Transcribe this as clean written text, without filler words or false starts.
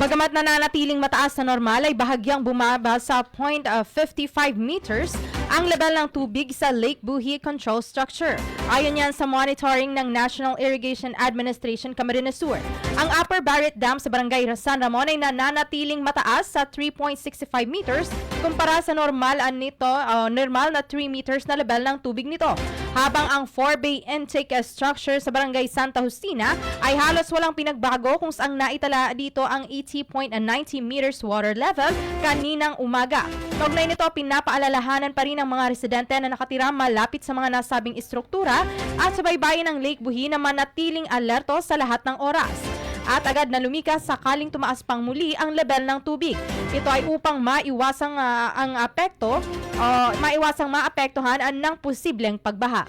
Bagamat nananatiling mataas na normal ay bahagyang bumaba sa 0.55 meters ang level ng tubig sa Lake Buhi Control Structure. Ayon yan sa monitoring ng National Irrigation Administration Camarines Sur. Ang Upper Barrett Dam sa Barangay San Ramon ay nananatiling mataas sa 3.65 meters kumpara sa normal na 3 meters na level ng tubig nito. Habang ang 4-bay intake structure sa Barangay Santa Justina ay halos walang pinagbago kung saan naitala dito ang 80.90 meters water level kaninang umaga. Kaugnay nito, pinapaalalahanan pa rin ang mga residente na nakatira malapit sa mga nasabing istruktura at sa baybayin ng Lake Buhi na manatiling alerto sa lahat ng oras. At agad na lumikas sakaling tumaas pang muli ang level ng tubig. Ito ay upang maiwasang maapektuhan ng posibleng pagbaha.